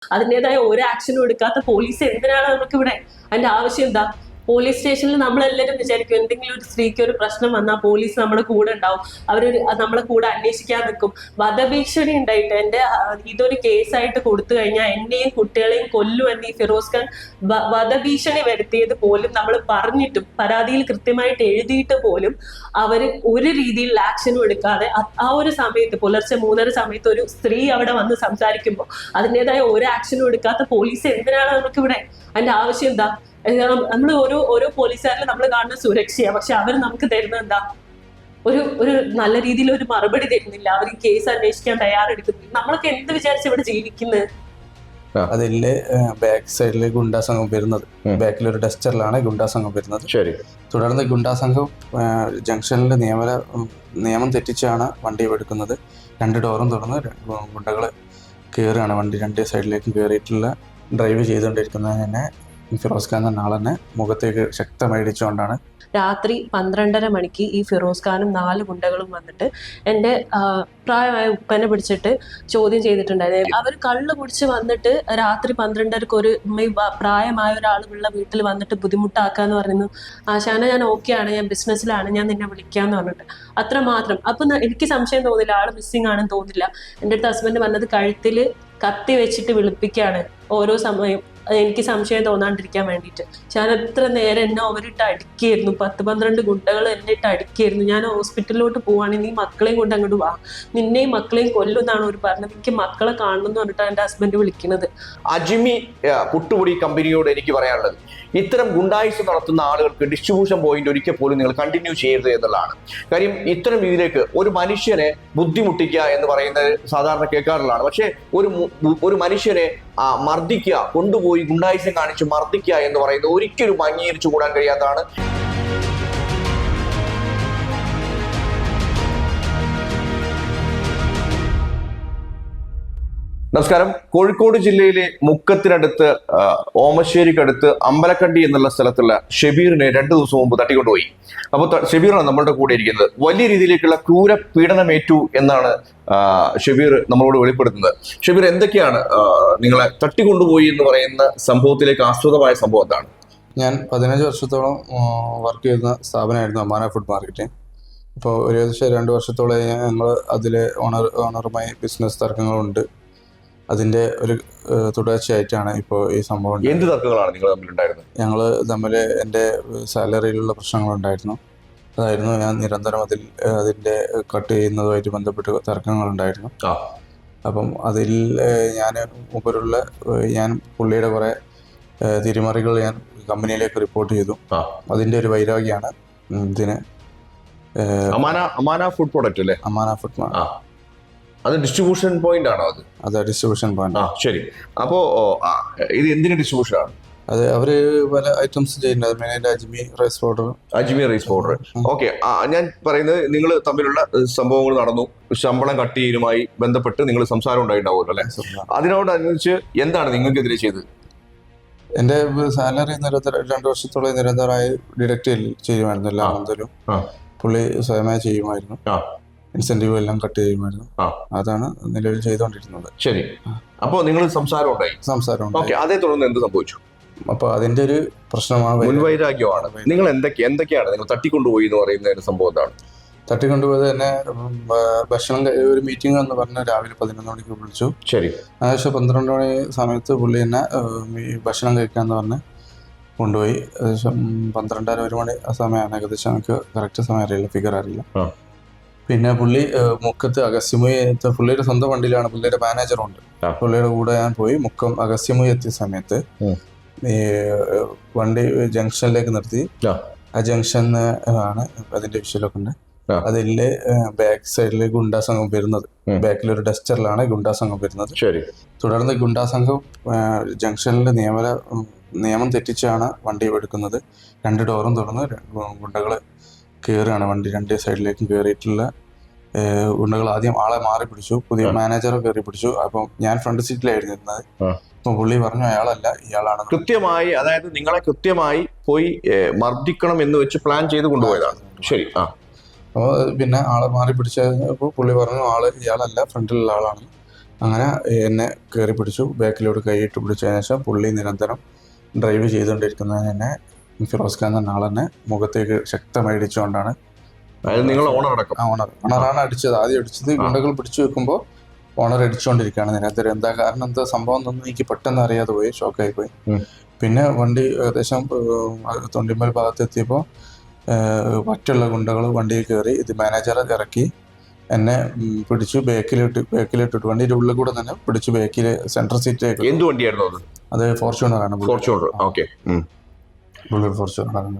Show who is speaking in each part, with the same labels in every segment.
Speaker 1: അതിൻ്റെതായ ഒരു ആക്ഷനും എടുക്കാത്ത പോലീസ് എന്തിനാണ് നമുക്ക് ഇവിടെ? അതിന്റെ ആവശ്യം എന്താ? പോലീസ് സ്റ്റേഷനിൽ നമ്മളെല്ലാവരും വിചാരിക്കും എന്തെങ്കിലും ഒരു സ്ത്രീക്ക് ഒരു പ്രശ്നം വന്നാൽ പോലീസ് നമ്മുടെ കൂടെ ഉണ്ടാവും, അവർ നമ്മളെ കൂടെ അന്വേഷിക്കാൻ നിൽക്കും. വധഭീഷണി ഉണ്ടായിട്ട് ഇതൊരു കേസായിട്ട് കൊടുത്തു കഴിഞ്ഞാൽ എന്നെയും കുട്ടികളെയും കൊല്ലുമെന്ന് ഈ ഫിറോസ് ഖാൻ വധഭീഷണി വരുത്തിയത് പോലും നമ്മൾ പറഞ്ഞിട്ടും പരാതിയിൽ കൃത്യമായിട്ട് എഴുതിയിട്ട് പോലും അവർ ഒരു രീതിയിൽ ആക്ഷനും എടുക്കാതെ ആ ഒരു സമയത്ത് പുലർച്ചെ 3:30 സമയത്ത് ഒരു സ്ത്രീ അവിടെ വന്ന് സംസാരിക്കുമ്പോൾ അതിൻ്റെതായ ഒരു ആക്ഷനും എടുക്കാത്ത പോലീസ് എന്തിനാണ് നമുക്ക് ഇവിടെ? അതിന്റെ ആവശ്യം എന്താ? നമ്മൾ ഓരോ പോലീസുകാരിലും നമ്മൾ കാണുന്ന സുരക്ഷയാണ്, പക്ഷെ അവർ നമുക്ക് തരുന്നത് എന്താ? ഒരു നല്ല രീതിയിൽ ഒരു മറുപടി തരുന്നില്ല. അവർ കേസ് അന്വേഷിക്കാൻ തയ്യാറെടുക്കുന്നില്ല. നമ്മളൊക്കെ എന്ത് വിചാരിച്ച് ഇവിടെ ജീവിക്കുന്നത്?
Speaker 2: അതില് ബാക്ക് സൈഡിൽ ഗുണ്ടാ സംഘം വരുന്നത്, ബാക്കിൽ ഒരു ഡസ്റ്ററിലാണ് ഗുണ്ടാ സംഘം വരുന്നത്. തുടർന്ന് ഗുണ്ടാ സംഘം ജംഗ്ഷനിൽ നിയമം തെറ്റിച്ചാണ് വണ്ടി എടുക്കുന്നത്. 2 ഡോറും തുറന്ന് ഗുണ്ടകൾ കയറുകയാണ്. വണ്ടി 2 സൈഡിലേക്കും കയറിയിട്ടുള്ള ഡ്രൈവ് ചെയ്തുകൊണ്ടിരിക്കുന്നത് തന്നെ ഫിറോസ് ഖാൻ എന്ന ആളെന്നെ മുഖത്തേക്ക് ശക്തമായി ഇടിച്ചുകൊണ്ടാണ്.
Speaker 1: രാത്രി 12:30 മണിക്ക് ഈ ഫിറോസ് ഖാനും 4 ഗുണ്ടകളും വന്നിട്ട് എൻ്റെ പ്രായമായ ഉപ്പനെ പിടിച്ചിട്ട് ചോദ്യം ചെയ്തിട്ടുണ്ടായിരുന്നു. അവർ കള്ള് കുടിച്ച് വന്നിട്ട് രാത്രി 12:30 ഒരു പ്രായമായ ഒരാളുള്ള വീട്ടിൽ വന്നിട്ട് ബുദ്ധിമുട്ടാക്കാന്ന് പറയുന്നു. ആശാന ഞാൻ ഓക്കെയാണ്, ഞാൻ ബിസിനസ്സിലാണ്, ഞാൻ നിന്നെ വിളിക്കാന്ന് പറഞ്ഞിട്ട് അത്ര മാത്രം. അപ്പൊ എനിക്ക് സംശയം തോന്നില്ല, ആള് മിസ്സിംഗ് ആണെന്ന് തോന്നില്ല. എൻ്റെ അടുത്ത് ഹസ്ബൻഡ് പറഞ്ഞത് കഴുത്തിൽ കത്തി വെച്ചിട്ട് വിളിപ്പിക്കാണ് ഓരോ സമയം, എനിക്ക് സംശയം തോന്നാണ്ടിരിക്കാൻ വേണ്ടിയിട്ട്. ഞാൻ എത്ര നേരം എന്നെ അവരിട്ട് അടിക്കായിരുന്നു, 10-12 ഗുണ്ടകൾ എന്നെ ഇട്ട് അടിക്കായിരുന്നു. ഞാൻ ഹോസ്പിറ്റലിലോട്ട് പോവാണെങ്കിൽ നീ മക്കളെയും കൊണ്ട് അങ്ങോട്ട് വാ, നിന്നെയും മക്കളെയും കൊല്ലുന്നാണ് അവർ പറഞ്ഞത്. എനിക്ക് മക്കളെ കാണണം എന്ന് പറഞ്ഞിട്ടാണ് എൻ്റെ ഹസ്ബൻഡ് വിളിക്കുന്നത്.
Speaker 3: അജ്മി പുട്ടുപൊടി കമ്പനിയോട് എനിക്ക് പറയാനുള്ളത്, ഇത്തരം ഗുണ്ടായിസം നടത്തുന്ന ആളുകൾക്ക് ഡിസ്ട്രിബ്യൂഷൻ പോയിന്റ് ഒരിക്കൽ പോലും നിങ്ങൾ കണ്ടിന്യൂ ചെയ്യരുത് എന്നുള്ളതാണ്. കാര്യം ഇത്തരം രീതിയിലേക്ക് ഒരു മനുഷ്യനെ ബുദ്ധിമുട്ടിക്കുക എന്ന് പറയുന്നത് സാധാരണ കേൾക്കാറുള്ളതാണ്. പക്ഷേ ഒരു മനുഷ്യനെ മർദ്ദിക്കുക, കൊണ്ടുപോയി ഗുണ്ടായിസം കാണിച്ച് മർദ്ദിക്കുക എന്ന് പറയുന്നത് ഒരിക്കലും അംഗീകരിച്ചു കൂടാൻ കഴിയാത്തതാണ്. നമസ്കാരം. കോഴിക്കോട് ജില്ലയിലെ മുക്കത്തിനടുത്ത് ഓമശ്ശേരിക്കടുത്ത് അമ്പലക്കണ്ടി എന്നുള്ള സ്ഥലത്തുള്ള ഷെബീറിനെ 2 ദിവസം മുമ്പ് തട്ടിക്കൊണ്ടുപോയി. അപ്പോൾ ഷെബീറാണ് നമ്മളുടെ കൂടെ ഇരിക്കുന്നത്. വലിയ രീതിയിലേക്കുള്ള ക്രൂര പീഡനമേറ്റു എന്നാണ് ഷെബീർ നമ്മളോട് വെളിപ്പെടുത്തുന്നത്. ഷെബീർ, എന്തൊക്കെയാണ് നിങ്ങളെ തട്ടിക്കൊണ്ടുപോയി എന്ന് പറയുന്ന സംഭവത്തിലേക്ക് ആസ്പദമായ സംഭവം എന്താണ്?
Speaker 2: ഞാൻ 15 വർഷത്തോളം വർക്ക് ചെയ്യുന്ന സ്ഥാപനമായിരുന്നു അമാന ഫുഡ് മാർക്കറ്റിംഗ്. ഇപ്പോൾ ഏകദേശം 2 വർഷത്തോളം ഞങ്ങൾ അതിലെ ഓണറുമായി ബിസിനസ് തർക്കങ്ങളുണ്ട്. അതിൻ്റെ ഒരു തുടർച്ചയായിട്ടാണ് ഇപ്പോൾ ഈ സംഭവം.
Speaker 3: എന്ത് തർക്കങ്ങളാണ് നിങ്ങൾ തമ്മിലുണ്ടായിരുന്നത്?
Speaker 2: ഞങ്ങൾ തമ്മിൽ എൻ്റെ സാലറിയിലുള്ള പ്രശ്നങ്ങളുണ്ടായിരുന്നു. അതായിരുന്നു ഞാൻ നിരന്തരം അതിൻ്റെ കട്ട് ചെയ്യുന്നതുമായിട്ട് ബന്ധപ്പെട്ട് തർക്കങ്ങളുണ്ടായിരുന്നു. അപ്പം അതിൽ ഞാൻ പുള്ളിയുടെ കുറേ തിരിമറികൾ ഞാൻ കമ്പനിയിലേക്ക് റിപ്പോർട്ട് ചെയ്തു. അതിൻ്റെ ഒരു വൈരാഗ്യമാണ് ഇതിന്.
Speaker 3: അമാന ഫുഡ് പ്രൊഡക്റ്റ് അല്ലേ?
Speaker 2: അമാന ഫുഡ്.
Speaker 3: അത് ഡിസ്ട്രിബ്യൂഷൻ പോയിന്റ് ആണോ?
Speaker 2: അതെ, ഡിസ്ട്രിബ്യൂഷൻ പോയിന്റ്.
Speaker 3: ശരി. അപ്പോ ഇത് എന്തിന്റെ ഡിസ്ട്രിബ്യൂഷൻ ആണ്?
Speaker 2: അത് അവര് പല ഐറ്റംസ് ചെയ്യുന്നത്, മെയിനായിട്ട് അജ്മി റൈസ് പൗഡർ.
Speaker 3: ഓക്കെ. ഞാൻ പറയുന്നത്, നിങ്ങൾ തമ്മിലുള്ള സംഭവങ്ങൾ നടന്നു, ശമ്പളം കട്ട് ചെയ്യലുമായി ബന്ധപ്പെട്ട് നിങ്ങൾ സംസാരം ഉണ്ടായിട്ടുണ്ടാവുമല്ലോ അല്ലെ? അതിനോടനുബന്ധിച്ച് എന്താണ് നിങ്ങൾക്കെതിരെ ചെയ്തത്?
Speaker 2: എന്റെ സാലറി 2 വർഷത്തോളം നിരന്തരമായി ഡിഡക്ട് ചെയ്യുമായിരുന്നു. എല്ലാ മന്തിലും പുള്ളി സ്വയമായി ചെയ്യുമായിരുന്നു. ഇൻസെന്റീവ് എല്ലാം കട്ട് ചെയ്യുമായിരുന്നു. അതാണ് നിലവിൽ ചെയ്തുകൊണ്ടിരുന്നത്.
Speaker 3: ശരി. അപ്പോ നിങ്ങൾ സംസാരം ഉണ്ടായി. അതേ തുടർന്ന് എന്ത് സംഭവിച്ചു?
Speaker 2: അപ്പൊ അതിന്റെ ഒരു പ്രശ്നമാണ്,
Speaker 3: മുൻവൈരാഗ്യമാണ്. നിങ്ങൾ എന്തൊക്കെയാണ് നിങ്ങൾ തട്ടിക്കൊണ്ടുപോയി എന്ന് പറയുന്ന ഒരു സംഭവം എന്താണ്?
Speaker 2: തട്ടിക്കൊണ്ടുപോയത് തന്നെ ഭക്ഷണം, ഒരു മീറ്റിംഗ് എന്ന് പറഞ്ഞ രാവിലെ 11 മണിക്ക് വിളിച്ചു.
Speaker 3: ശരി.
Speaker 2: ഏകദേശം 12 മണി സമയത്ത് പുള്ളി എന്നെ ഭക്ഷണം കഴിക്കാന്ന് പറഞ്ഞ് കൊണ്ടുപോയി. ഏകദേശം 12:30 1 മണി ആ സമയമാണ്. ഏകദേശം എനിക്ക് കറക്റ്റ് സമയം അറിയില്ല, ഫിഗർ അറിയില്ല. പിന്നെ പുള്ളി മുക്കത്ത് അഗസ്യമുയി, പുള്ളിയുടെ സ്വന്തം വണ്ടിയിലാണ്, പുള്ളിയുടെ മാനേജറുണ്ട്, പുള്ളിയുടെ കൂടെ ഞാൻ പോയി. മുക്കം അഗസ്യമുയി എത്തിയ സമയത്ത് ഈ വണ്ടി ജംഗ്ഷനിലേക്ക് നിർത്തി. ആ ജംഗ്ഷനിൽ ആണ് അതിന്റെ വിഷയമൊക്കെ ഉണ്ട്. അതിലെ ബാക്ക് സൈഡിൽ ഗുണ്ടാ സംഘം വരുന്നത്, ബാക്കിൽ ഒരു ഡസ്റ്ററിലാണ് ഗുണ്ടാ സംഘം വരുന്നത്. തുടർന്ന് ഗുണ്ടാ സംഘം ജംഗ്ഷനിൽ നിയമം തെറ്റിച്ചാണ് വണ്ടി എടുക്കുന്നത്. 2 ഡോറും തുറന്ന് ഗുണ്ടകൾ കയറുകയാണ്. വണ്ടി 2 സൈഡിലേക്കും കയറിയിട്ടുള്ള ഗുണ്ടകൾ ആദ്യം ആളെ മാറി പിടിച്ചു, പുതിയ മാനേജറെ കയറി പിടിച്ചു. അപ്പം ഞാൻ ഫ്രണ്ട് സീറ്റിലായിരുന്നു ഇരുന്നത്. അപ്പൊ പുള്ളി പറഞ്ഞു അയാളല്ല, ഇയാളാണ്.
Speaker 3: കൃത്യമായി, അതായത് നിങ്ങളെ കൃത്യമായി പോയി മർദ്ദിക്കണം എന്ന് വെച്ച് പ്ലാൻ ചെയ്ത് കൊണ്ടുപോയതാണ്. ശരി.
Speaker 2: അപ്പോൾ പിന്നെ ആളെ മാറി പിടിച്ചപ്പോൾ പുള്ളി പറഞ്ഞു ഇയാളല്ല, ഫ്രണ്ടിലുള്ള ആളാണ്. അങ്ങനെ എന്നെ കയറി പിടിച്ചു, ബാക്കിലോട്ട് കൈയിട്ട് പിടിച്ചതിന് ശേഷം പുള്ളി നിരന്തരം ഡ്രൈവ് ചെയ്തുകൊണ്ടിരിക്കുന്നതിന് എന്നെ ഫിറോസ് ഖാൻ എന്ന ആളെന്നെ മുഖത്തേക്ക് ശക്തമായി ഇടിച്ചുകൊണ്ടാണ്
Speaker 3: നിങ്ങൾ ഓണർ അടക്കം
Speaker 2: ഓണറാണ് അടിച്ചത്. ആദ്യം അടിച്ചത് ഗുണ്ടകൾ പിടിച്ചു വെക്കുമ്പോൾ ഓണർ അടിച്ചുകൊണ്ടിരിക്കുകയാണ് നിരന്തരം. എന്താ സംഭവം എന്നൊന്നും എനിക്ക് പെട്ടെന്ന് അറിയാതെ പോയി, ഷോക്കായി പോയി. പിന്നെ വണ്ടി ഏകദേശം തൊണ്ടിമ്മൽ ഭാഗത്തെത്തിയപ്പോൾ മറ്റുള്ള ഗുണ്ടകൾ വണ്ടിയിൽ കയറി ഇത് മാനേജറെ ഇറക്കി എന്നെ പിടിച്ചു ബാക്കിലിട്ടിട്ട് വണ്ടിയുടെ ഉള്ളിൽ കൂടെ തന്നെ പിടിച്ചു ബാക്കിൽ സെൻട്രൽ സീറ്റിലേക്ക്.
Speaker 3: എന്ത് വണ്ടിയായിരുന്നു
Speaker 2: അത് ഫോർച്യൂണറാണ്. ബുള്ളറ്റ് ഫോർച്യൂണറാണ്.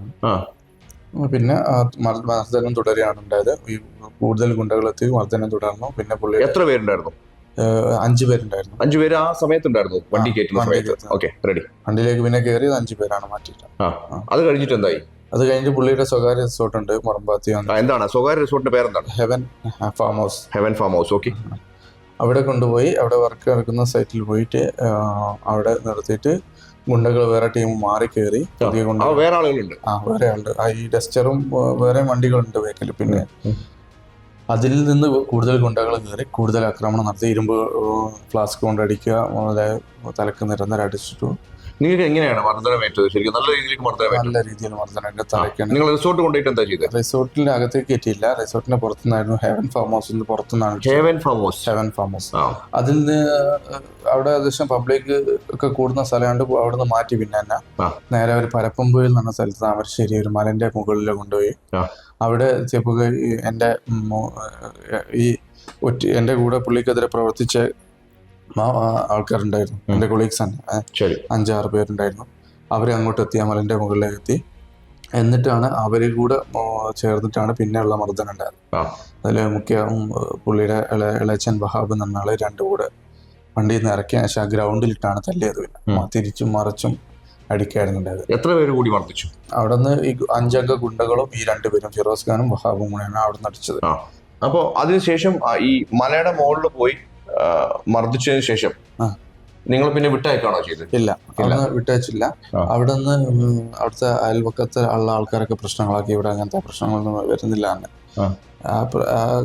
Speaker 2: പിന്നെ മർദ്ദനം തുടരുകയാണ് ഉണ്ടായത്. ഈ കൂടുതൽ ഗുണ്ടകളെത്തി മർദ്ദനം തുടർന്നു. പിന്നെ പുള്ളി
Speaker 3: എത്ര പേരുണ്ടായിരുന്നു?
Speaker 2: 5 പേരുണ്ടായിരുന്നു.
Speaker 3: 5 പേര് ആ സമയത്തുണ്ടായിരുന്നു വണ്ടി കയറ്റുന്ന സമയത്ത്.
Speaker 2: വണ്ടിയിലേക്ക് പിന്നെ കയറിയത് 5 പേരാണ് മാറ്റിയിട്ട്.
Speaker 3: അത് കഴിഞ്ഞിട്ട് എന്തായി?
Speaker 2: അത് കഴിഞ്ഞിട്ട് പുള്ളിയുടെ സ്വകാര്യ റിസോർട്ട് ഉണ്ട് മൊറമ്പാത്തി.
Speaker 3: എന്താണ് സ്വകാര്യ റിസോർട്ടിന്റെ പേരെന്താണ്?
Speaker 2: Heaven Farm house.
Speaker 3: ഓക്കെ.
Speaker 2: അവിടെ കൊണ്ടുപോയി അവിടെ വർക്ക് നടക്കുന്ന സൈറ്റിൽ പോയിട്ട് അവിടെ നിർത്തിയിട്ട് ഗുണ്ടകൾ വേറെ ടീം മാറി കയറി പുതിയ ഗുണ്ടകൾ
Speaker 3: വേറെ ആളുകളുണ്ട്.
Speaker 2: വേറെ ആളുണ്ട്. ഈ ഡസ്റ്ററും വേറെ വണ്ടികളുണ്ട് ബാക്കിൽ. പിന്നെ അതിൽ നിന്ന് കൂടുതൽ ഗുണ്ടകൾ കയറി കൂടുതൽ ആക്രമണം നടത്തി. ഇരുമ്പ് ഫ്ലാസ്ക് കൊണ്ട് അടിക്കുക, തലക്ക് നിരന്തരം അടിച്ചിട്ടു.
Speaker 3: നിങ്ങൾക്ക് എങ്ങനെയാണ് മർദ്ദനമേറ്റത്? ശരിക്കും നല്ല രീതിയിൽ
Speaker 2: മർദ്ദനം തലക്കാണ്.
Speaker 3: നിങ്ങൾ റിസോർട്ട് കൊണ്ടുപോയിട്ട് എന്താ ചെയ്തത്?
Speaker 2: റിസോർട്ടിന്റെ അകത്തേക്ക് എത്തിയില്ല. റിസോർട്ടിന്റെ പുറത്തുനിന്നായിരുന്നു. Heaven Farm House. അതിൽ നിന്ന് അവിടെ ഏകദേശം പബ്ലിക് ഒക്കെ കൂടുന്ന സ്ഥലമുണ്ട്. അവിടെ നിന്ന് മാറ്റി പിന്നെ തന്നെ നേരെ ഒരു പരപ്പമ്പുയിൽ എന്ന സ്ഥലത്ത് താമരശ്ശേരി ഒരു മലന്റെ മുകളിൽ കൊണ്ടുപോയി. അവിടെ എത്തിയപ്പോൾ എന്റെ കൂടെ പുള്ളിക്കെതിരെ പ്രവർത്തിച്ച ആൾക്കാരുണ്ടായിരുന്നു. എൻ്റെ കൊളീഗ്സ് തന്നെ 5-6 പേരുണ്ടായിരുന്നു. അവരെ അങ്ങോട്ട് എത്തി, മലന്റെ മുകളിലേക്ക് എത്തി. എന്നിട്ടാണ് അവരെ കൂടെ ചേർന്നിട്ടാണ് പിന്നെയുള്ള മർദ്ദനം ഉണ്ടായത്. അതിൽ മുഖ്യ പുള്ളിയുടെ ഇളയച്ചൻ വഹാബ് എന്ന ആള് 2 കൂടെ വണ്ടിയിൽ നിന്ന് ഇറക്കിയ ശേഷം ഗ്രൗണ്ടിലിട്ടാണ് തല്ലിയത്. തിരിച്ചും മറിച്ചും അടിക്കായിരുന്നുണ്ടായത്.
Speaker 3: എത്ര പേര് കൂടി മർദ്ദിച്ചു?
Speaker 2: അവിടെ നിന്ന് ഈ 5 അംഗ ഗുണ്ടകളും ഈ 2 പേരും ഫിറോസ് ഖാനും വഹാബും കൂടെയാണ് അവിടെ നിന്ന് അടിച്ചത്.
Speaker 3: അപ്പോൾ അതിനുശേഷം ഈ മലയുടെ മുകളിൽ പോയി മർദ്ദിച്ചതിന് ശേഷം നിങ്ങൾ പിന്നെ വിട്ടയക്കാണോ ചെയ്തത്?
Speaker 2: ഇല്ല, അവിടുന്ന് വിട്ടയച്ചില്ല. അവിടെ നിന്ന് അവിടുത്തെ അയൽപക്കത്തെ ഉള്ള ആൾക്കാരൊക്കെ പ്രശ്നങ്ങളാക്കി. ഇവിടെ അങ്ങനത്തെ പ്രശ്നങ്ങളൊന്നും വരുന്നില്ല എന്ന്.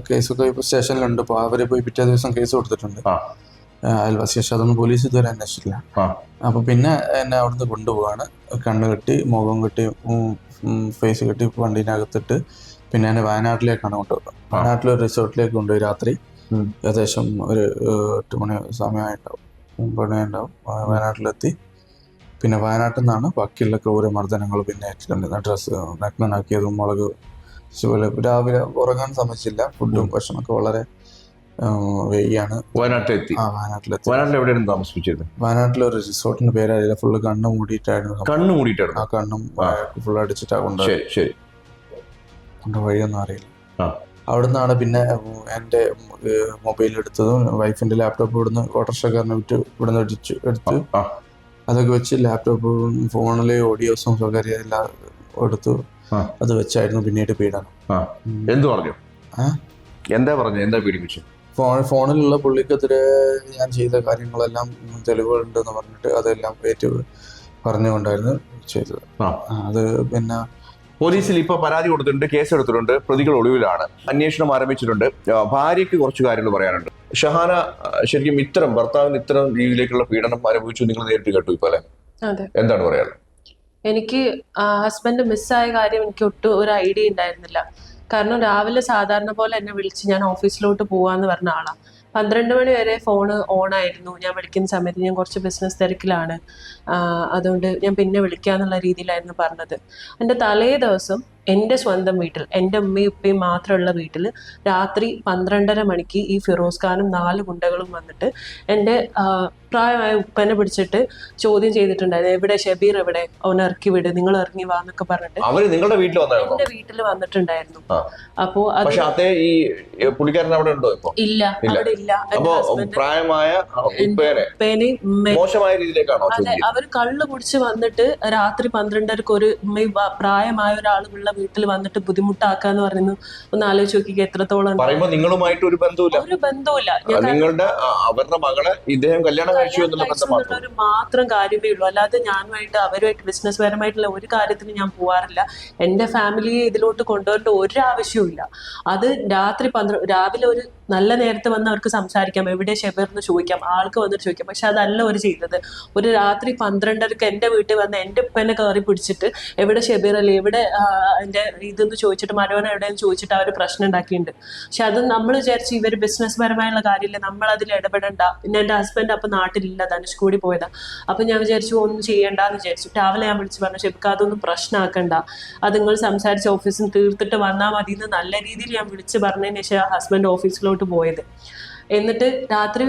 Speaker 2: കേസൊക്കെ ഇപ്പൊ സ്റ്റേഷനിലുണ്ട്. ഇപ്പൊ അവര് പോയി പിറ്റേ ദിവസം കേസ് കൊടുത്തിട്ടുണ്ട് അയൽവാസി. പക്ഷെ അതൊന്നും പോലീസ് ഇതുവരെ അന്വേഷിച്ചില്ല. അപ്പൊ പിന്നെ എന്നെ അവിടുന്ന് കൊണ്ടുപോവാണ്. കണ്ണ് കെട്ടി, മുഖം കെട്ടി, ഫേസ് കെട്ടി വണ്ടീനകത്തിട്ട് പിന്നെ എന്നെ വയനാട്ടിലേക്കാണ് കൊണ്ടുപോകുന്നത്. വയനാട്ടിലൊരു റിസോർട്ടിലേക്ക് കൊണ്ടുപോയി. രാത്രി ഏകദേശം ഒരു 8 മണി സമയമായിട്ടുണ്ടാവും, 9 മണിയുണ്ടാവും. വയനാട്ടിലെത്തി. പിന്നെ വയനാട്ടിൽ നിന്നാണ് ബാക്കിയുള്ള ക്രൂര മർദ്ദനങ്ങൾ പിന്നെ ഏറ്റിട്ടുണ്ട്. ഡ്രസ്സ് നഗ്നനാക്കിയതും മുളക് രാവിലെ ഉറങ്ങാൻ സമ്മതിച്ചില്ല. ഫുഡും ഭക്ഷണമൊക്കെ വളരെ വെയ്യാണ്.
Speaker 3: വയനാട്ടിലെത്തി. വയനാട്ടിൽ എവിടെയാണ് താമസിപ്പിച്ചത്?
Speaker 2: വയനാട്ടിലൊരു റിസോർട്ടിന്റെ പേരറിയില്ല. ഫുള്ള് കണ്ണ് മൂടിയിട്ടായിരുന്നു.
Speaker 3: ആ
Speaker 2: കണ്ണും ഫുള്ള് അടിച്ചിട്ടാ കൊണ്ട് വഴിയൊന്നും അറിയില്ല. അവിടെ നിന്നാണ് പിന്നെ എൻ്റെ മൊബൈൽ എടുത്തതും വൈഫിൻ്റെ ലാപ്ടോപ്പ് ഇവിടുന്ന് ഓട്ടോറിക്ഷക്കാരനെ വിറ്റ് ഇവിടുന്ന് എടുത്ത് അതൊക്കെ വെച്ച് ലാപ്ടോപ്പും ഫോണിലെ ഓഡിയോസും സ്വകാര്യ എല്ലാം എടുത്തു. അത് വെച്ചായിരുന്നു പിന്നീട് പീഡനം.
Speaker 3: എന്ത് പറഞ്ഞു? എന്താ പീഡിപ്പിച്ചു?
Speaker 2: ഫോണിലുള്ള പുള്ളിക്കെതിരെ ഞാൻ ചെയ്ത കാര്യങ്ങളെല്ലാം തെളിവുകളുണ്ടെന്ന് പറഞ്ഞിട്ട് അതെല്ലാം ഏറ്റു പറഞ്ഞുകൊണ്ടായിരുന്നു ചെയ്തത്. അത് പിന്നെ
Speaker 3: പോലീസിൽ ഇപ്പൊ പരാതി കൊടുത്തിട്ടുണ്ട്, കേസ് എടുത്തിട്ടുണ്ട്, പ്രതികൾ ഒളിവിലാണ്, അന്വേഷണം ആരംഭിച്ചിട്ടുണ്ട്. ഭാര്യയ്ക്ക് കുറച്ച് കാര്യങ്ങൾ പറയാനുണ്ട്. ഷഹാന ശരിക്കും ഭർത്താവിന് ഇത്തരം രീതിയിലേക്കുള്ള പീഡനം അനുഭവിച്ചു നിങ്ങൾ നേരിട്ട് കേട്ടു ഇപ്പൊ അല്ലെ? എന്താണ് പറയാനുള്ളത്?
Speaker 1: എനിക്ക് ഹസ്ബൻഡ് മിസ്സായ കാര്യം എനിക്ക് ഒട്ടും ഒരു ഐഡിയ ഉണ്ടായിരുന്നില്ല. കാരണം രാവിലെ സാധാരണ പോലെ എന്നെ വിളിച്ച് ഞാൻ ഓഫീസിലോട്ട് പോവാന്ന് പറഞ്ഞ ആളാണ്. 12 മണി വരെ ഫോണ് ഓൺ ആയിരുന്നു. ഞാൻ വിളിക്കുന്ന സമയത്ത് ഞാൻ കുറച്ച് ബിസിനസ് തിരക്കിലാണ്, അതുകൊണ്ട് ഞാൻ പിന്നെ വിളിക്കാന്നുള്ള രീതിയിലായിരുന്നു പറഞ്ഞത്. എൻ്റെ തലേ ദിവസം എൻ്റെ സ്വന്തം വീട്ടിൽ, എൻ്റെ ഉമ്മയും ഉപ്പയും മാത്രമുള്ള വീട്ടിൽ രാത്രി 12:30 മണിക്ക് ഈ ഫിറോസ് ഖാനും 4 ഗുണ്ടകളും വന്നിട്ട് എൻ്റെ പ്രായമായ ഉപ്പനെ പിടിച്ചിട്ട് ചോദ്യം ചെയ്തിട്ടുണ്ടായിരുന്നു. എവിടെ ഷബീർ, എവിടെ, അവനെ ഇറക്കി വിട്, നിങ്ങൾ ഇറങ്ങി വാ എന്നൊക്കെ പറഞ്ഞിട്ട്
Speaker 3: നിങ്ങളുടെ
Speaker 1: എന്റെ വീട്ടിൽ വന്നിട്ടുണ്ടായിരുന്നു. അപ്പോ ഇല്ല, അവിടെ ഇല്ല. അതെ, അവർ കള്ള് കുടിച്ച് വന്നിട്ട് രാത്രി 12:30 ഒരു പ്രായമായ ഒരാളുള്ള വീട്ടിൽ വന്നിട്ട് ബുദ്ധിമുട്ടാക്കാന്ന് പറയുന്നു. ഒന്ന് ആലോചിച്ച് നോക്കിക്കേ എത്രത്തോളം.
Speaker 3: നിങ്ങളുമായിട്ട് ഒരു ബന്ധമില്ല.
Speaker 1: നിങ്ങളുടെ
Speaker 3: അവരുടെ മകളെ ഇദ്ദേഹം കല്യാണം കഴിച്ചു
Speaker 1: ഒരു മാത്രം കാര്യമേ ഉള്ളൂ. അല്ലാതെ ഞാനുമായിട്ട് അവരുമായിട്ട് ബിസിനസ് പരമായിട്ടുള്ള ഒരു കാര്യത്തിന് ഞാൻ പോവാറില്ല. എന്റെ ഫാമിലിയെ ഇതിലോട്ട് കൊണ്ടുവരേണ്ട ഒരു ആവശ്യവും ഇല്ല. അത് രാവിലെ ഒരു നല്ല നേരത്തെ വന്ന് അവർക്ക് സംസാരിക്കാം, എവിടെ ഷെബീർ എന്ന് ചോദിക്കാം, ആൾക്ക് വന്നിട്ട് ചോദിക്കാം. പക്ഷെ അതല്ല അവർ ചെയ്തത്. ഒരു രാത്രി 12:30 എൻ്റെ വീട്ടിൽ വന്ന് എൻ്റെ ഉപ്പനെ കയറി പിടിച്ചിട്ട് എവിടെ ഷെബീർ അല്ലേ, എവിടെ എൻ്റെ ഇതെന്ന് ചോദിച്ചിട്ട് മരോന എവിടെയെന്ന് ചോദിച്ചിട്ട് അവർ പ്രശ്നം ഉണ്ടാക്കിയിട്ടുണ്ട്. പക്ഷെ അത് നമ്മൾ വിചാരിച്ച് ഇവർ ബിസിനസ് പരമായുള്ള കാര്യമില്ല, നമ്മൾ അതിൽ ഇടപെടണ്ട. പിന്നെ എൻ്റെ ഹസ്ബൻഡ് അപ്പം നാട്ടിലില്ല, ധനുഷ്കോടി പോയതാ. അപ്പം ഞാൻ വിചാരിച്ചു ഒന്നും ചെയ്യണ്ടെന്ന് വിചാരിച്ചു. രാവിലെ ഞാൻ വിളിച്ച് പറഞ്ഞു, ഷെബിക്ക് അതൊന്നും പ്രശ്നമാക്കണ്ട, അത് നിങ്ങൾ സംസാരിച്ച് ഓഫീസിൽ തീർത്തിട്ട് വന്നാൽ മതി എന്ന് നല്ല രീതിയിൽ ഞാൻ വിളിച്ച് പറഞ്ഞതിന് ശേഷം ഹസ്ബൻഡ് ഓഫീസിലോട്ട് പോയത്. എന്നിട്ട് രാത്രി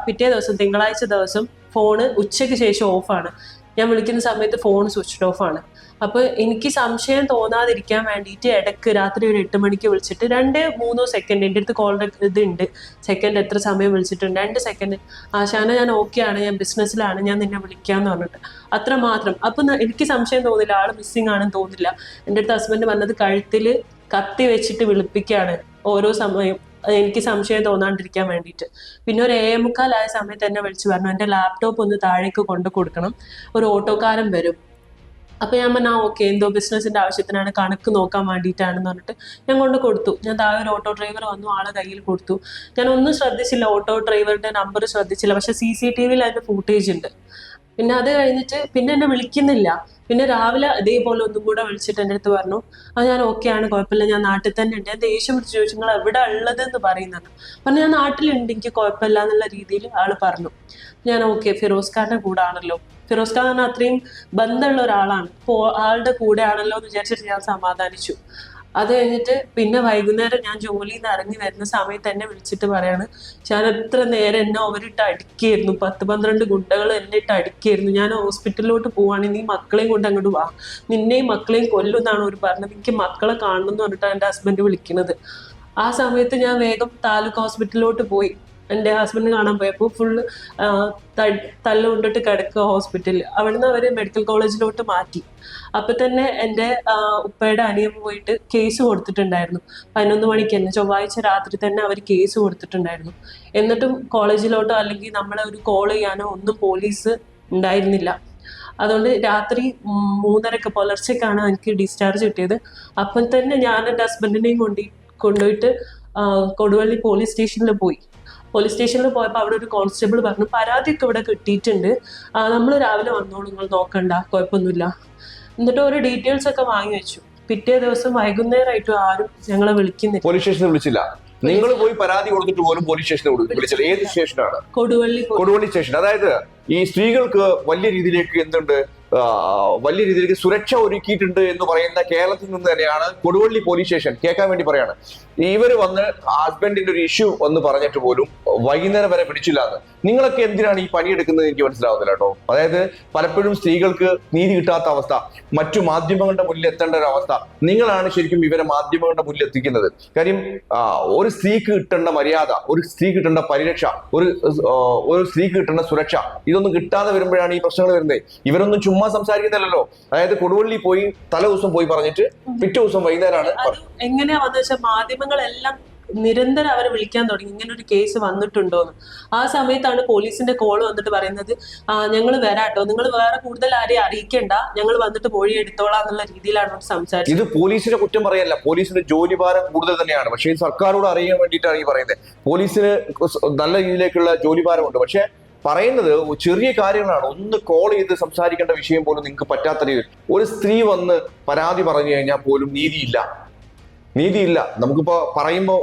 Speaker 1: പിറ്റേ ദിവസം തിങ്കളാഴ്ച ദിവസം ഫോണ് ഉച്ചയ്ക്ക് ശേഷം ഓഫാണ്. ഞാൻ വിളിക്കുന്ന സമയത്ത് ഫോൺ സ്വിച്ച് ഓഫ് ആണ്. അപ്പോൾ എനിക്ക് സംശയം തോന്നാതിരിക്കാൻ വേണ്ടിയിട്ട് ഇടയ്ക്ക് രാത്രി ഒരു 8 മണിക്ക് വിളിച്ചിട്ട് 2-3 സെക്കൻഡ് എൻ്റെ അടുത്ത് കോളിൻ്റെ ഇതുണ്ട്, സെക്കൻഡ് എത്ര സമയം വിളിച്ചിട്ടുണ്ട്, 2 സെക്കൻഡ്, ആശാന ഞാൻ ഓക്കെയാണ്, ഞാൻ ബിസിനസ്സിലാണ്, ഞാൻ നിന്നെ വിളിക്കാമെന്ന് പറഞ്ഞിട്ട് അത്ര മാത്രം. അപ്പം എനിക്ക് സംശയം തോന്നില്ല, ആൾ മിസ്സിങ് ആണെന്ന് തോന്നില്ല. എൻ്റെ അടുത്ത് ഹസ്ബൻഡ് പറഞ്ഞത് കഴുത്തിൽ കത്തി വെച്ചിട്ട് വിളിപ്പിക്കുകയാണ് ഓരോ സമയം, എനിക്ക് സംശയം തോന്നാണ്ടിരിക്കാൻ വേണ്ടിയിട്ട്. പിന്നെ ഒരു 7:45 ആയ സമയത്ത് എന്നെ വിളിച്ച് പറഞ്ഞു എൻ്റെ ലാപ്ടോപ്പ് ഒന്ന് താഴേക്ക് കൊണ്ടു കൊടുക്കണം, ഒരു ഓട്ടോക്കാരൻ വരും. അപ്പോൾ ഞാൻ പറഞ്ഞാൽ ഓക്കെ, എന്തോ ബിസിനസ്സിൻ്റെ ആവശ്യത്തിനാണ്, കണക്ക് നോക്കാൻ വേണ്ടിയിട്ടാണെന്ന് പറഞ്ഞിട്ട് ഞാൻ കൊണ്ട് കൊടുത്തു. ഞാൻ താഴെ ഒരു ഓട്ടോ ഡ്രൈവർ വന്നു, ആളെ കയ്യിൽ കൊടുത്തു. ഞാൻ ഒന്നും ശ്രദ്ധിച്ചില്ല, ഓട്ടോ ഡ്രൈവറുടെ നമ്പർ ശ്രദ്ധിച്ചില്ല, പക്ഷെ CCTV അതിൻ്റെ ഫൂട്ടേജ് ഉണ്ട്. പിന്നെ അത് കഴിഞ്ഞിട്ട് പിന്നെ എന്നെ വിളിക്കുന്നില്ല. പിന്നെ രാവിലെ ഇതേപോലെ ഒന്നും കൂടെ വിളിച്ചിട്ട് എൻ്റെ അടുത്ത് പറഞ്ഞു, ഞാൻ ഓക്കെയാണ്, കുഴപ്പമില്ല, ഞാൻ നാട്ടിൽ തന്നെ ഉണ്ട്. ഞാൻ ദേഷ്യം പിടിച്ച് ചോദിച്ചു നിങ്ങൾ എവിടെ ഉള്ളതെന്ന് പറയുന്നത്. പറഞ്ഞു ഞാൻ നാട്ടിലുണ്ട്, എനിക്ക് കുഴപ്പമില്ല എന്നുള്ള രീതിയിൽ ആൾ പറഞ്ഞു. ഞാൻ ഓക്കെ, ഫിറോസ് ഖാന്റെ കൂടെ ആണല്ലോ, ഫിറോസ് ഖാൻ അത്രയും ബന്ധമുള്ള ഒരാളാണ്, അപ്പോൾ ആളുടെ കൂടെ ആണല്ലോ എന്ന് വിചാരിച്ചിട്ട് ഞാൻ സമാധാനിച്ചു. അത് കഴിഞ്ഞിട്ട് പിന്നെ വൈകുന്നേരം ഞാൻ ജോലിയിൽ നിന്ന് ഇറങ്ങി വരുന്ന സമയത്ത് എന്നെ വിളിച്ചിട്ട് പറയാണ്, ഞാൻ എത്ര നേരം എന്നെ അവരിട്ട് അടിക്കുകയായിരുന്നു, 10-12 ഗുണ്ടകൾ എന്നെ ഇട്ട് അടിക്കുകയായിരുന്നു, ഞാൻ ഹോസ്പിറ്റലിലോട്ട് പോവാണെങ്കിൽ നീ മക്കളെയും കൊണ്ട് അങ്ങോട്ട് വാ, നിന്നെയും മക്കളെയും കൊല്ലുമെന്നാണ് അവർ പറഞ്ഞത്, എനിക്ക് മക്കളെ കാണണം എന്ന് പറഞ്ഞിട്ടാണ് എൻ്റെ ഹസ്ബൻഡ് വിളിക്കുന്നത്. ആ സമയത്ത് ഞാൻ വേഗം താലൂക്ക് ഹോസ്പിറ്റലിലോട്ട് പോയി. എൻ്റെ ഹസ്ബൻഡ് കാണാൻ പോയപ്പോൾ ഫുള്ള് തല്ല് കൊണ്ടിട്ട് കിടക്കുക ഹോസ്പിറ്റലിൽ. അവിടുന്ന് അവർ മെഡിക്കൽ കോളേജിലോട്ട് മാറ്റി. അപ്പം തന്നെ എൻ്റെ ഉപ്പയുടെ അനിയൻ പോയിട്ട് കേസ് കൊടുത്തിട്ടുണ്ടായിരുന്നു. 11 മണിക്ക് തന്നെ, ചൊവ്വാഴ്ച രാത്രി തന്നെ അവർ കേസ് കൊടുത്തിട്ടുണ്ടായിരുന്നു. എന്നിട്ടും കോളേജിലോട്ടോ അല്ലെങ്കിൽ നമ്മളെ ഒരു കോൾ ചെയ്യാനോ ഒന്നും പോലീസ് ഉണ്ടായിരുന്നില്ല. അതുകൊണ്ട് രാത്രി 3:30 പുലർച്ചയ്ക്കാണ് എനിക്ക് ഡിസ്ചാർജ് കിട്ടിയത്. അപ്പം തന്നെ ഞാൻ എൻ്റെ ഹസ്ബൻഡിനെയും കൊണ്ടുപോയിട്ട് കൊടുവള്ളി പോലീസ് സ്റ്റേഷനിൽ പോയി. പോലീസ് സ്റ്റേഷനിൽ പോയപ്പോൾ അവിടെ ഒരു കോൺസ്റ്റബിൾ പറഞ്ഞു, പരാതിയൊക്കെ ഇവിടെ കിട്ടിയിട്ടുണ്ട്, നമ്മൾ രാവിലെ വന്നോളൂ, നിങ്ങൾ നോക്കണ്ട, കുഴപ്പമൊന്നുമില്ല. എന്നിട്ട് ഒരു ഡീറ്റെയിൽസ് ഒക്കെ വാങ്ങി വെച്ചു. പിറ്റേ ദിവസം വൈകുന്നേരമായിട്ടും ആരും ഞങ്ങളെ വിളിക്കുന്നില്ല.
Speaker 3: പോലീസ് സ്റ്റേഷനിൽ വിളിച്ചില്ല? നിങ്ങൾ പോയി പരാതി കൊടുത്തിട്ട് പോലും പോലീസ് സ്റ്റേഷനിൽ വിളിച്ചില്ല? ഏത് സ്റ്റേഷനാണ്? കൊടുവള്ളി സ്റ്റേഷൻ. അതായത് ഈ സ്ത്രീകൾക്ക് വലിയ രീതിയിലേക്ക് എന്തുണ്ട്, വലിയ രീതിയിലേക്ക് സുരക്ഷ ഒരുക്കിയിട്ടുണ്ട് എന്ന് പറയുന്ന കേരളത്തിൽ നിന്ന് തന്നെയാണ് കൊടുവള്ളി പോലീസ് സ്റ്റേഷൻ. കേൾക്കാൻ വേണ്ടി പറയാണ്, ഇവര് വന്ന് ഹസ്ബൻഡിന്റെ ഒരു ഇഷ്യൂ വന്ന് പറഞ്ഞിട്ട് പോലും വൈകുന്നേരം വരെ പിടിച്ചില്ല എന്ന്. നിങ്ങളൊക്കെ എന്തിനാണ് ഈ പണിയെടുക്കുന്നത് എനിക്ക് മനസ്സിലാവുന്നില്ല കേട്ടോ. അതായത് പലപ്പോഴും സ്ത്രീകൾക്ക് നീതി കിട്ടാത്ത അവസ്ഥ, മറ്റു മാധ്യമങ്ങളുടെ മുന്നിൽ എത്തേണ്ട ഒരു അവസ്ഥ, നിങ്ങളാണ് ശരിക്കും ഇവരെ മാധ്യമങ്ങളുടെ മുന്നിൽ എത്തിക്കുന്നത്. കാര്യം ഒരു സ്ത്രീക്ക് കിട്ടേണ്ട മര്യാദ, ഒരു സ്ത്രീക്ക് കിട്ടേണ്ട പരിരക്ഷ, ഒരു സ്ത്രീക്ക് കിട്ടേണ്ട സുരക്ഷ, ഇതൊന്നും കിട്ടാതെ വരുമ്പോഴാണ് ഈ പ്രശ്നങ്ങൾ വരുന്നത്. ഇവരൊന്നും ചുമ്മാ സംസാരിക്കുന്നില്ലല്ലോ. അതായത് കൊടുവള്ളി പോയി തലേ ദിവസം പോയി പറഞ്ഞിട്ട് പിറ്റേ ദിവസം വൈകുന്നേരമാണ്.
Speaker 1: എങ്ങനെയാ വന്നു വെച്ചാൽ മാധ്യമങ്ങളെല്ലാം നിരന്തരം അവരെ വിളിക്കാൻ തുടങ്ങി, ഇങ്ങനെ ഒരു കേസ് വന്നിട്ടുണ്ടോന്ന്. ആ സമയത്താണ് പോലീസിന്റെ കോൾ വന്നിട്ട് പറയുന്നത്, ഞങ്ങൾ വരാട്ടോ, നിങ്ങൾ വേറെ കൂടുതൽ ആരെയും അറിയിക്കണ്ട, ഞങ്ങൾ വന്നിട്ട് മൊഴി എടുത്തോളാം എന്നുള്ള രീതിയിലാണ് സംസാരിച്ചത്.
Speaker 3: ഇത് പോലീസിനെ കുറ്റം പറയല്ല, പോലീസിന്റെ ജോലി ഭാരം കൂടുതൽ തന്നെയാണ്. പക്ഷേ ഇത് സർക്കാരോട് അറിയാൻ വേണ്ടിയിട്ടാണ് ഈ പറയുന്നത്. പോലീസിന് നല്ല രീതിയിലേക്കുള്ള ജോലി ഭാരമുണ്ട്, പക്ഷെ പറയുന്നത് ചെറിയ കാര്യങ്ങളാണ്. ഒന്ന് കോൾ ചെയ്ത് സംസാരിക്കേണ്ട വിഷയം പോലും നിങ്ങൾക്ക് പറ്റാത്ത രീതിയിൽ ഒരു സ്ത്രീ വന്ന് പരാതി പറഞ്ഞു കഴിഞ്ഞാൽ പോലും നീതിയില്ല. നമുക്കിപ്പോ പറയുമ്പോൾ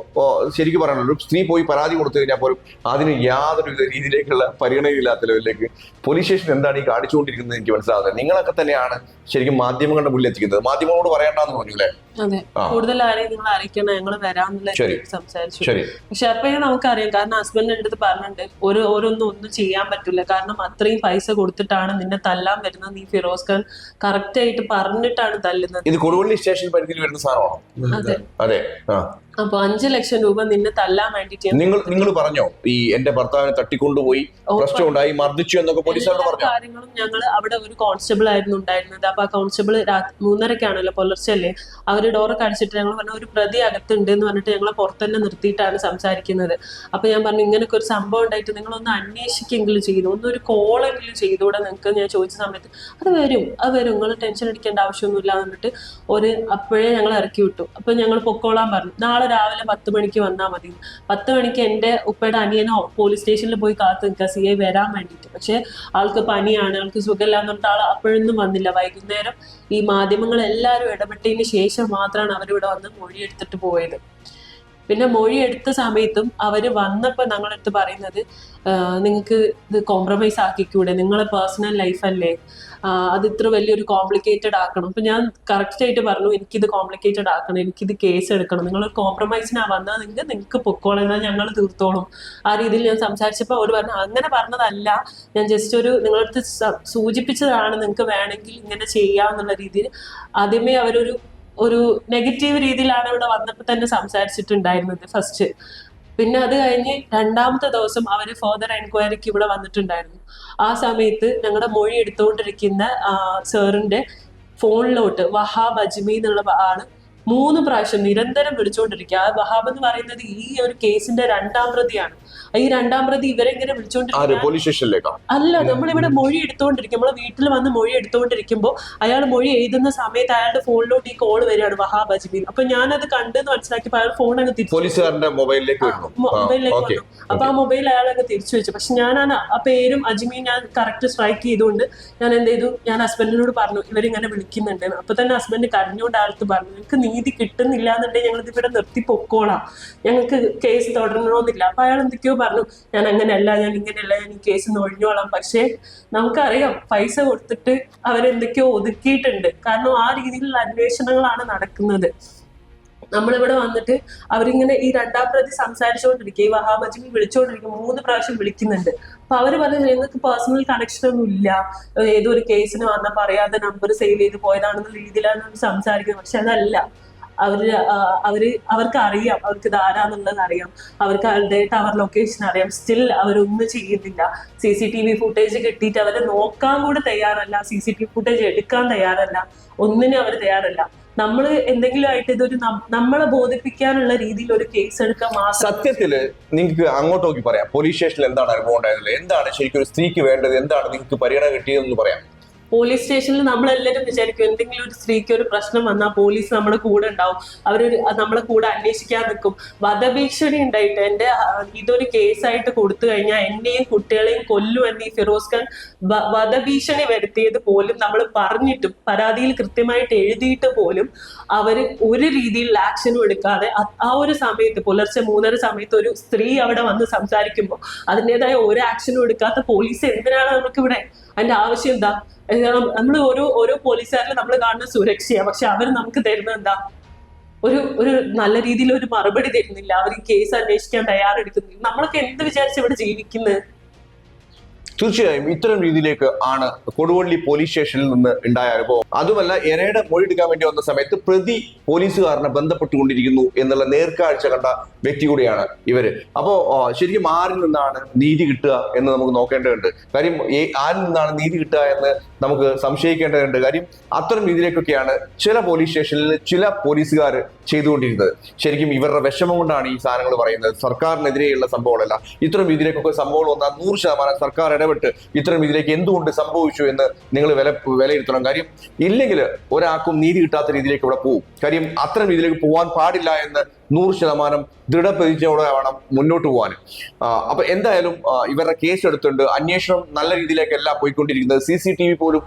Speaker 3: ശരിക്കും പറയണല്ലോ, ഒരു സ്ത്രീ പോയി പരാതി കൊടുത്തു കഴിഞ്ഞാൽ പോലും അതിന് യാതൊരു രീതിയിലേക്കുള്ള പരിഗണനയില്ലാത്ത ലെവലിലേക്ക് പോലീസ് സ്റ്റേഷൻ എന്താണ് ഈ കാണിച്ചുകൊണ്ടിരിക്കുന്നത് എനിക്ക് മനസ്സിലാവുന്നത്. നിങ്ങളൊക്കെ തന്നെയാണ് ശരിക്കും മാധ്യമങ്ങളുടെ മുന്നിൽ എത്തിക്കുന്നത്. മാധ്യമങ്ങളോട് പറയണ്ടെന്ന് പറഞ്ഞു അല്ലേ?
Speaker 1: അതെ, കൂടുതൽ ആരെയും നിങ്ങൾ അറിയിക്കണം, ഞങ്ങൾ വരാന്നുള്ള സംസാരിച്ചു. പക്ഷെ അപ്പോഴേ നമുക്കറിയാം, കാരണം ഹസ്ബൻഡ് എൻ്റെ അടുത്ത് പറഞ്ഞിട്ടുണ്ട്, ഒന്നും ചെയ്യാൻ പറ്റില്ല, കാരണം അത്രയും പൈസ കൊടുത്തിട്ടാണ് നിന്നെ തല്ലാൻ വരുന്നത്, നീ ഫിറോസ് ഖാൻ കറക്റ്റ് ആയിട്ട് പറഞ്ഞിട്ടാണ് തല്ലുന്നത്.
Speaker 3: ഇത് കൊടുവള്ളി സ്റ്റേഷൻ പരിധിയിൽ വരുന്ന സാധനമാണോ?
Speaker 1: അതെ. അപ്പൊ 5 ലക്ഷം രൂപ നിന്നെ തല്ലാൻ വേണ്ടിട്ട്
Speaker 3: നിങ്ങൾ പറഞ്ഞോ ഈ എന്റെ ഭർത്താവിനെ തട്ടിക്കൊണ്ടുപോയി പ്രശ്നം ഉണ്ടായി മർദ്ദിച്ചു എന്നൊക്കെ പോലീസുകാരോട് പറഞ്ഞു?
Speaker 1: കാര്യങ്ങളും ഞങ്ങൾ അവിടെ ഒരു കോൺസ്റ്റബിൾ ആയിരുന്നു ഉണ്ടായിരുന്നത്. അപ്പൊ ആ കോൺസ്റ്റബിൾ 3:30 പുലർച്ചെയല്ലേ, അവര് ഡോറൊക്കെ അടിച്ചിട്ട് ഞങ്ങൾ പറഞ്ഞ ഒരു പ്രതി അകത്തുണ്ട് എന്ന് പറഞ്ഞിട്ട് ഞങ്ങളെ പുറത്തന്നെ നിർത്തിയിട്ടാണ് സംസാരിക്കുന്നത്. അപ്പൊ ഞാൻ പറഞ്ഞു, ഇങ്ങനൊക്കെ ഒരു സംഭവം ഉണ്ടായിട്ട് നിങ്ങളൊന്ന് അന്വേഷിക്കെങ്കിലും ചെയ്തു, ഒന്നൊരു കോളെങ്കിലും ചെയ്തുകൂടെ നിങ്ങൾക്ക്? ഞാൻ ചോദിച്ച സമയത്ത് അത് വരും നിങ്ങൾ ടെൻഷൻ അടിക്കേണ്ട ആവശ്യമൊന്നുമില്ല എന്നിട്ട് അപ്പോഴേ ഞങ്ങൾ ഇറക്കി വിട്ടു. അപ്പൊ ഞങ്ങൾ പൊക്കോളാൻ പറഞ്ഞു. നാളെ രാവിലെ 10 മണിക്ക് വന്നാൽ മതി. 10 മണിക്ക് എൻ്റെ ഉപ്പയുടെ അനിയനോ പോലീസ് സ്റ്റേഷനിൽ പോയി കാത്തു നിൽക്കുക CI വരാൻ വേണ്ടിയിട്ട്. പക്ഷെ ആൾക്ക് പനിയാണ്, ആൾക്ക് സുഖമില്ല എന്ന് പറഞ്ഞിട്ട് ആൾ അപ്പോഴൊന്നും വന്നില്ല. വൈകുന്നേരം ഈ മാധ്യമങ്ങൾ എല്ലാവരും ഇടപെട്ടതിന് ശേഷം മാത്രമാണ് അവരിവിടെ വന്ന് മൊഴിയെടുത്തിട്ട് പോയത്. പിന്നെ മൊഴിയെടുത്ത സമയത്തും അവർ വന്നപ്പോൾ ഞങ്ങളടുത്ത് പറയുന്നത്, നിങ്ങൾക്ക് ഇത് കോംപ്രമൈസ് ആക്കിക്കൂടെ, നിങ്ങളെ പേഴ്സണൽ ലൈഫല്ലേ, അത് ഇത്ര വലിയൊരു കോംപ്ലിക്കേറ്റഡ് ആക്കണം. അപ്പം ഞാൻ കറക്റ്റായിട്ട് പറഞ്ഞു, എനിക്കിത് കോംപ്ലിക്കേറ്റഡ് ആക്കണം, എനിക്കിത് കേസ് എടുക്കണം, നിങ്ങൾ കോംപ്രമൈസിനാണ് വന്നാൽ നിങ്ങൾക്ക് പൊക്കോളം, എന്നാൽ ഞങ്ങൾ തീർത്തോളും. ആ രീതിയിൽ ഞാൻ സംസാരിച്ചപ്പോൾ അവർ പറഞ്ഞു, അങ്ങനെ പറഞ്ഞതല്ല, ഞാൻ ജസ്റ്റ് ഒരു നിങ്ങളടുത്ത് സൂചിപ്പിച്ചതാണ്, നിങ്ങൾക്ക് വേണമെങ്കിൽ ഇങ്ങനെ ചെയ്യാമെന്നുള്ള രീതിയിൽ ആദ്യമേ ഒരു നെഗറ്റീവ് രീതിയിലാണ് ഇവിടെ വന്നപ്പോൾ തന്നെ സംസാരിച്ചിട്ടുണ്ടായിരുന്നത് ഫസ്റ്റ്. പിന്നെ അത് കഴിഞ്ഞ് 2ാമത്തെ ദിവസം അവർ ഫർദർ എൻക്വയറിക്ക് ഇവിടെ വന്നിട്ടുണ്ടായിരുന്നു. ആ സമയത്ത് ഞങ്ങളുടെ മൊഴി എടുത്തുകൊണ്ടിരിക്കുന്ന സാറിന്റെ ഫോണിലോട്ട് വഹാബ് അജ്മി എന്നുള്ള ആള് 3 പ്രാവശ്യം നിരന്തരം വിളിച്ചുകൊണ്ടിരിക്കുക. ആ വഹാബ് എന്ന് പറയുന്നത് ഈ ഒരു കേസിന്റെ 2ാം പ്രതിയാണ്. ഈ 2ാം പ്രതി ഇവരെങ്ങനെ വിളിച്ചോണ്ടിരിക്കുക അല്ല, നമ്മളിവിടെ മൊഴി എടുത്തുകൊണ്ടിരിക്കും, നമ്മളെ വീട്ടിൽ വന്ന് മൊഴി എടുത്തുകൊണ്ടിരിക്കുമ്പോൾ അയാൾ മൊഴി എഴുതുന്ന സമയത്ത് അയാളുടെ ഫോണിലോട്ട് ഈ കോള് വരികയാണ് വഹാബ് അജ്മീൻ. അപ്പൊ ഞാനത് കണ്ടെന്ന് മനസ്സിലാക്കിയപ്പോൾ അയാൾ ഫോൺ അങ്ങ് തിരിച്ചു മൊബൈലിലേക്ക് വന്നു. അപ്പൊ ആ മൊബൈൽ അയാൾ അങ്ങ് തിരിച്ചു വെച്ചു. പക്ഷെ ഞാനാണ് ആ പേരും അജ്മീൻ ഞാൻ കറക്റ്റ് സ്ട്രൈക്ക് ചെയ്തുകൊണ്ട് ഞാൻ എന്ത് ചെയ്തു, ഞാൻ ഹസ്ബൻഡിനോട് പറഞ്ഞു ഇവരിങ്ങനെ വിളിക്കുന്നുണ്ട്. അപ്പൊ തന്നെ ഹസ്ബൻഡ് കരഞ്ഞുകൊണ്ട് അയാൾക്ക് പറഞ്ഞു, നിങ്ങൾക്ക് നീതി കിട്ടുന്നില്ല എന്നുണ്ടെങ്കിൽ ഞങ്ങൾ ഇവിടെ നിർത്തി പൊക്കോളാം, ഞങ്ങൾക്ക് കേസ് തുടരണമെന്നില്ല. അപ്പൊ അയാൾ എന്തൊക്കെയോ പറഞ്ഞു, ഞാൻ അങ്ങനെയല്ല, ഞാൻ ഇങ്ങനെയല്ല, ഞാൻ ഈ കേസ് ഒഴിഞ്ഞോളാം. പക്ഷെ നമുക്കറിയാം പൈസ കൊടുത്തിട്ട് അവരെന്തൊക്കെയോ ഒതുക്കിയിട്ടുണ്ട്. കാരണം ആ രീതിയിലുള്ള അന്വേഷണങ്ങളാണ് നടക്കുന്നത്. നമ്മളിവിടെ വന്നിട്ട് അവരിങ്ങനെ ഈ 2ാം പ്രതി സംസാരിച്ചുകൊണ്ടിരിക്കുക, ഈ വഹാബ് അജ്മി വിളിച്ചുകൊണ്ടിരിക്കും, 3 പ്രാവശ്യം വിളിക്കുന്നുണ്ട്. അപ്പൊ അവര് പറഞ്ഞു, ഞങ്ങൾക്ക് പേഴ്സണൽ കണക്ഷൻ ഒന്നും ഇല്ല, ഏതൊരു കേസിന് വന്നപ്പോൾ അറിയാതെ നമ്പർ സേവ് ചെയ്ത് പോയതാണെന്ന രീതിയിലാണ് സംസാരിക്കുന്നത്. പക്ഷെ അതല്ല, അവർക്ക് അറിയാം, അവർക്ക് ഇത് ആരാന്നുള്ളത് അറിയാം, അവർക്ക് അവരുടെ ടവർ ലൊക്കേഷൻ അറിയാം. സ്റ്റിൽ അവരൊന്നും ചെയ്യുന്നില്ല. CCTV ഫുട്ടേജ് കിട്ടിയിട്ട് അവരെ നോക്കാൻ കൂടെ തയ്യാറല്ല, CCTV ഫുട്ടേജ് എടുക്കാൻ തയ്യാറല്ല, ഒന്നിനും അവർ തയ്യാറല്ല. നമ്മൾ എന്തെങ്കിലും ആയിട്ട് ഇതൊരു നമ്മളെ ബോധിപ്പിക്കാനുള്ള രീതിയിൽ ഒരു കേസ് എടുക്കാൻ മാത്രം.
Speaker 3: സത്യത്തില് നിങ്ങൾക്ക് അങ്ങോട്ട് നോക്കി പറയാം, പോലീസ് സ്റ്റേഷനിൽ എന്താണ് അനുഭവം ഉണ്ടായിരുന്നത്, എന്താണ് ശരിക്കും ഒരു സ്ത്രീക്ക് വേണ്ടത്, എന്താണ് നിങ്ങൾക്ക് പരിഗണന കിട്ടിയതെന്ന് പറയാം.
Speaker 1: പോലീസ് സ്റ്റേഷനിൽ നമ്മളെല്ലാവരും വിചാരിക്കും എന്തെങ്കിലും ഒരു സ്ത്രീക്ക് ഒരു പ്രശ്നം വന്നാൽ പോലീസ് നമ്മുടെ കൂടെ ഉണ്ടാവും, നമ്മളെ കൂടെ അന്വേഷിക്കാൻ നിൽക്കും. വധഭീഷണി ഉണ്ടായിട്ട് ഇതൊരു കേസായിട്ട് കൊടുത്തു കഴിഞ്ഞാൽ എന്നെയും കുട്ടികളെയും കൊല്ലും എന്ന് ഈ ഫിറോസ് ഖാൻ വധഭീഷണി വരുത്തിയത് പോലും നമ്മൾ പറഞ്ഞിട്ടും പരാതിയിൽ കൃത്യമായിട്ട് എഴുതിയിട്ട് പോലും അവര് ഒരു രീതിയിൽ ആക്ഷനും എടുക്കാതെ ആ ഒരു സമയത്ത് പുലർച്ചെ 3:30 സമയത്ത് ഒരു സ്ത്രീ അവിടെ വന്ന് സംസാരിക്കുമ്പോൾ അതിൻ്റെതായ ഒരു ആക്ഷനും എടുക്കാത്ത പോലീസ് എന്തിനാണ് നമുക്കിവിടെ? അതിന്റെ ആവശ്യം എന്താ? നമ്മൾ ഓരോ പോലീസുകാരിലും നമ്മൾ കാണുന്ന സുരക്ഷയാണ്, പക്ഷെ അവർ നമുക്ക് തരുന്നത് എന്താ? ഒരു നല്ല രീതിയിൽ ഒരു മറുപടി തരുന്നില്ല. അവർ ഈ കേസ് അന്വേഷിക്കാൻ തയ്യാറെടുക്കുന്നില്ല. നമ്മളൊക്കെ എന്ത് വിചാരിച്ച് ഇവിടെ ജീവിക്കുന്നത്?
Speaker 3: തീർച്ചയായും ഇത്തരം രീതിയിലേക്ക് ആണ് കൊടുവള്ളി പോലീസ് സ്റ്റേഷനിൽ നിന്ന് ഉണ്ടായ അനുഭവം. അതുമല്ല, എരയുടെ മൊഴി എടുക്കാൻ വേണ്ടി വന്ന സമയത്ത് പ്രതി പോലീസുകാരനെ ബന്ധപ്പെട്ടുകൊണ്ടിരിക്കുന്നു എന്നുള്ള നേർക്കാഴ്ച കണ്ട വ്യക്തി കൂടിയാണ് ഇവര്. അപ്പോ ശരിക്കും ആരിൽ നിന്നാണ് നീതി കിട്ടുക എന്ന് നമുക്ക് നോക്കേണ്ടതുണ്ട്. കാര്യം ആരിൽ നിന്നാണ് നീതി കിട്ടുക എന്ന് നമുക്ക് സംശയിക്കേണ്ടതുണ്ട്. കാര്യം അത്തരം രീതിയിലേക്കൊക്കെയാണ് ചില പോലീസ് സ്റ്റേഷനിൽ ചില പോലീസുകാർ ചെയ്തുകൊണ്ടിരുന്നത്. ശരിക്കും ഇവരുടെ വിഷമം കൊണ്ടാണ് ഈ സാധനങ്ങൾ പറയുന്നത്. സർക്കാരിനെതിരെയുള്ള സംഭവങ്ങളല്ല, ഇത്തരം രീതിയിലേക്കൊക്കെ സംഭവങ്ങൾ വന്നാൽ 100% സർക്കാർ ഇടപെട്ട് ഇത്തരം ഇതിലേക്ക് എന്തുകൊണ്ട് സംഭവിച്ചു എന്ന് നിങ്ങൾ വിലയിരുത്തണം. കാര്യം ഇല്ലെങ്കിൽ ഒരാൾക്കും നീതി കിട്ടാത്ത രീതിയിലേക്ക് ഇവിടെ പോകും. കാര്യം അത്തരം രീതിയിലേക്ക് പോകാൻ പാടില്ല എന്ന് 100% ദൃഢപ്രതിജ്ഞയോടെ വേണം മുന്നോട്ട് പോകാൻ. അപ്പൊ എന്തായാലും ഇവരുടെ കേസ് എടുത്തുണ്ട്. അന്വേഷണം നല്ല രീതിയിലേക്കല്ല പോയിക്കൊണ്ടിരിക്കുന്നത്. CCTV പോലും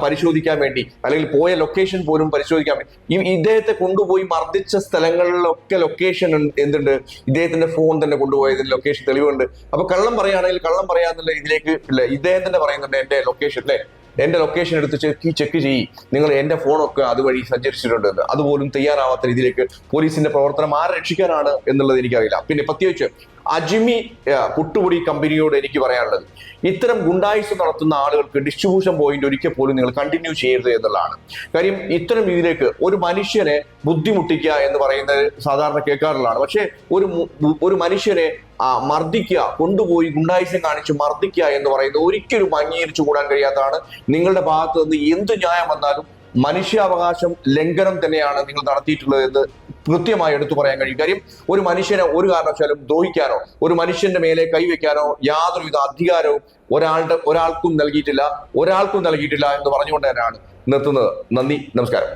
Speaker 3: പരിശോധിക്കാൻ വേണ്ടി, അല്ലെങ്കിൽ പോയ ലൊക്കേഷൻ പോലും പരിശോധിക്കാൻ വേണ്ടി, ഇദ്ദേഹത്തെ കൊണ്ടുപോയി മർദ്ദിച്ച സ്ഥലങ്ങളിലൊക്കെ ലൊക്കേഷൻ എന്തുണ്ട്, ഇദ്ദേഹത്തിന്റെ ഫോൺ തന്നെ കൊണ്ടുപോയതിന് ലൊക്കേഷൻ തെളിവുണ്ട്. അപ്പൊ കള്ളം പറയുകയാണെങ്കിൽ കള്ളം പറയാന്നുള്ള രീതിയിലേക്ക് ഇല്ല, ഇദ്ദേഹം തന്നെ പറയുന്നുണ്ട് എന്റെ ലൊക്കേഷൻ അല്ലേ, എന്റെ ലൊക്കേഷൻ എടുത്ത് ചെക്ക് ചെയ്യ്, നിങ്ങൾ എന്റെ ഫോണൊക്കെ അതുവഴി സഞ്ചരിച്ചിട്ടുണ്ടെന്ന്. അതുപോലും തയ്യാറാവാത്ത രീതിയിലേക്ക് പോലീസിന്റെ പ്രവർത്തനം ആരെ രക്ഷിക്കാനാണ് എന്നുള്ളത് എനിക്കറിയില്ല. പിന്നെ പ്രത്യേകിച്ച് അജ്മി പുട്ടുപൊടി കമ്പനിയോട് എനിക്ക് പറയാനുള്ളത്, ഇത്തരം ഗുണ്ടായിസം നടത്തുന്ന ആളുകൾക്ക് ഡിസ്ട്രിബ്യൂഷൻ പോയിന്റ് ഒരിക്കൽ പോലും നിങ്ങൾ കണ്ടിന്യൂ ചെയ്യരുത് എന്നുള്ളതാണ്. കാര്യം ഇത്തരം ഇതിലേക്ക് ഒരു മനുഷ്യനെ ബുദ്ധിമുട്ടിക്കുക എന്ന് പറയുന്നത് സാധാരണ കേൾക്കാറുള്ളതാണ്. പക്ഷെ ഒരു മനുഷ്യനെ മർദ്ദിക്കുക, കൊണ്ടുപോയി ഗുണ്ടായിസം കാണിച്ച് മർദ്ദിക്കുക എന്ന് പറയുന്നത് ഒരിക്കലും അംഗീകരിച്ചു കൂടാൻ കഴിയാത്തതാണ്. നിങ്ങളുടെ ഭാഗത്ത് നിന്ന് എന്ത് ന്യായം വന്നാലും മനുഷ്യാവകാശം ലംഘനം തന്നെയാണ് നിങ്ങൾ നടത്തിയിട്ടുള്ളത് എന്ന് കൃത്യമായി എടുത്തു പറയാൻ കഴിയും. കാര്യം ഒരു മനുഷ്യനെ ഒരു കാരണവശാലും ദ്രോഹിക്കാനോ ഒരു മനുഷ്യന്റെ മേലെ കൈവയ്ക്കാനോ യാതൊരുവിധ അധികാരവും ഒരാൾക്കും നൽകിയിട്ടില്ല എന്ന് പറഞ്ഞുകൊണ്ട് തന്നെയാണ് നിർത്തുന്നത്. നന്ദി, നമസ്കാരം.